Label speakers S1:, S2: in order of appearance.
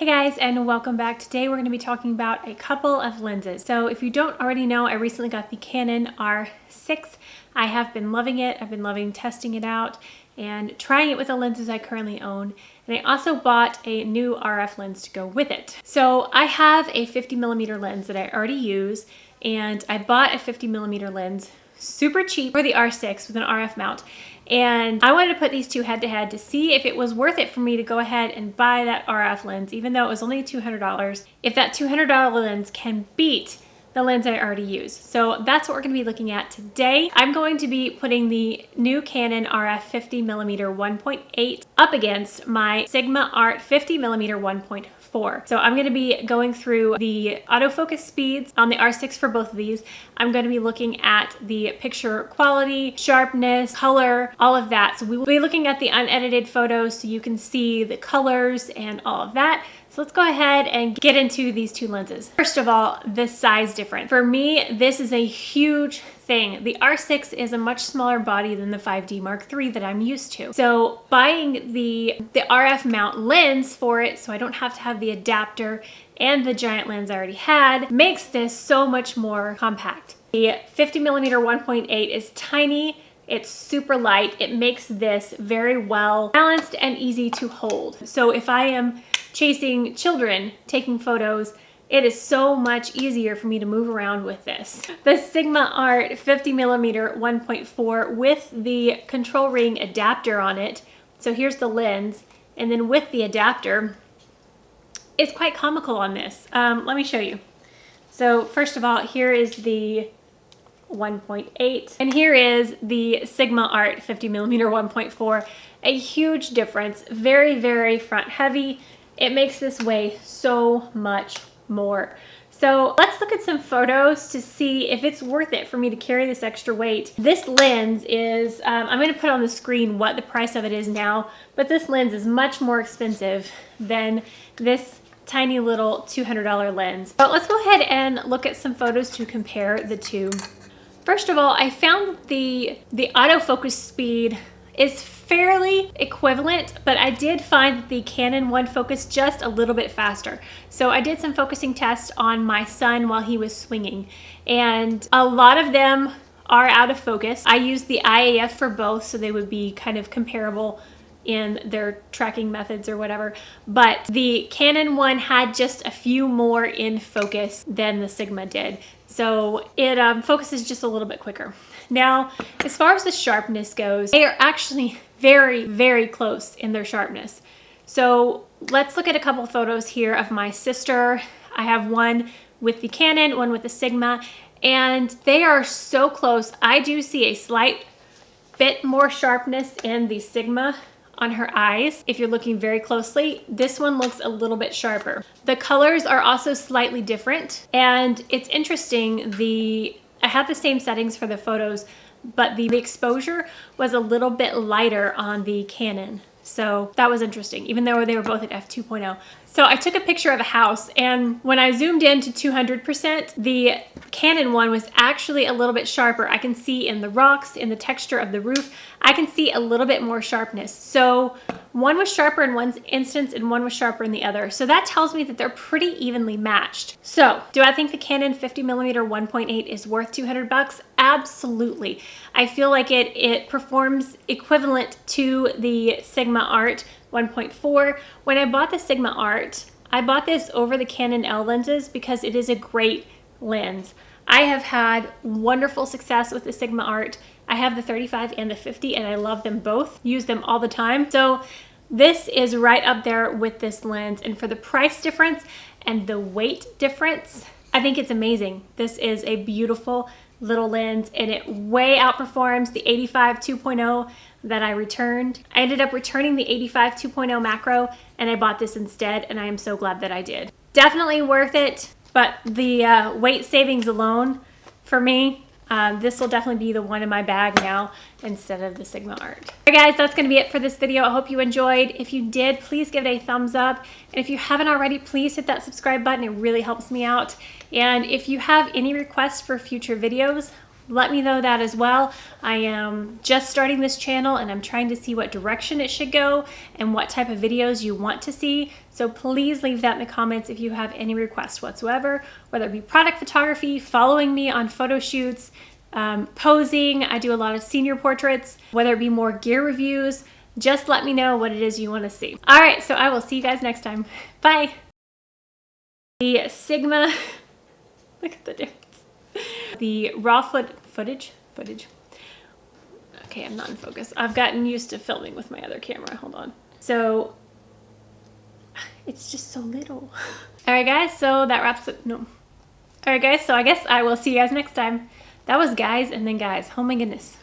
S1: Hey guys, and welcome back. Today we're going to be talking about a couple of lenses. So if you don't already know, I recently got the Canon R6. I have been loving it. I've been loving testing it out and trying it with the lenses I currently own. And I also bought a new RF lens to go with it. So I have a 50mm lens that I already use, and I bought a 50mm lens super cheap for the R6 with an RF mount. And I wanted to put these two head to head to see if it was worth it for me to go ahead and buy that RF lens, even though it was only $200, if that $200 lens can beat the lens I already use. So that's what we're going to be looking at today. I'm going to be putting the new Canon RF 50mm 1.8 up against my Sigma Art 50mm 1.4. So I'm going to be going through the autofocus speeds on the R6 for both of these. I'm going to be looking at the picture quality, sharpness, color, all of that. So we will be looking at the unedited photos so you can see the colors and all of that. So let's go ahead and get into these two lenses. First of all, the size difference. For me, this is a huge thing. The R6 is a much smaller body than the 5D Mark III that I'm used to. So buying the RF mount lens for it, so I don't have to have the adapter and the giant lens I already had, makes this so much more compact. The 50mm 1.8 is tiny. It's super light. It makes this very well balanced and easy to hold. So if I am chasing children, taking photos, it is so much easier for me to move around with this. The Sigma Art 50mm 1.4 with the control ring adapter on it. So here's the lens, and then with the adapter, it's quite comical on this. Let me show you. So first of all, here is the 1.8, and here is the Sigma Art 50mm 1.4. A huge difference, very, very front heavy. It makes this weigh so much more. So let's look at some photos to see if it's worth it for me to carry this extra weight. This lens is, I'm going to put on the screen what the price of it is now, but this lens is much more expensive than this tiny little $200 lens. But let's go ahead and look at some photos to compare the two. First of all, I found the autofocus speed is fairly equivalent, but I did find that the Canon one focused just a little bit faster. So I did some focusing tests on my son while he was swinging, and a lot of them are out of focus. I used the IAF for both, so they would be kind of comparable in their tracking methods or whatever, but the Canon one had just a few more in focus than the Sigma did. So it focuses just a little bit quicker. Now, as far as the sharpness goes, they are actually very, very close in their sharpness. So let's look at a couple of photos here of my sister. I have one with the Canon, one with the Sigma, and they are so close. I do see a slight bit more sharpness in the Sigma on her eyes. If you're looking very closely, this one looks a little bit sharper. The colors are also slightly different, and it's interesting, I had the same settings for the photos, but the exposure was a little bit lighter on the Canon. So that was interesting, even though they were both at f2.0. So I took a picture of a house, and when I zoomed in to 200%, the Canon one was actually a little bit sharper. I can see in the rocks, in the texture of the roof, I can see a little bit more sharpness. So one was sharper in one instance and one was sharper in the other. So that tells me that they're pretty evenly matched. So do I think the Canon 50mm 1.8 is worth 200 bucks? Absolutely. I feel like it performs equivalent to the Sigma Art 1.4. When I bought the Sigma Art, I bought this over the Canon L lenses because it is a great lens. I have had wonderful success with the Sigma Art. I have the 35 and the 50, and I love them both, use them all the time. So this is right up there with this lens, and for the price difference and the weight difference, I think it's amazing. This is a beautiful little lens, and it way outperforms the 85 2.0 that I returned. I ended up returning the 85 2.0 macro, and I bought this instead, and I am so glad that I did. Definitely worth it, but the weight savings alone, for me, this will definitely be the one in my bag now instead of the Sigma Art. Alright guys, that's going to be it for this video. I hope you enjoyed. If you did, please give it a thumbs up. And if you haven't already, please hit that subscribe button. It really helps me out. And if you have any requests for future videos, let me know that as well. I am just starting this channel and I'm trying to see what direction it should go and what type of videos you want to see. So please leave that in the comments if you have any requests whatsoever, whether it be product photography, following me on photo shoots, posing. I do a lot of senior portraits, whether it be more gear reviews. Just let me know what it is you want to see. All right, so I will see you guys next time. Bye. The Sigma, look at the difference. The raw footage. Okay, I'm not in focus. I've gotten used to filming with my other camera. Hold on. So it's just so little. All right, guys. So that wraps it. No. All right, guys. So I guess I will see you guys next time. That was guys and then guys. Oh my goodness.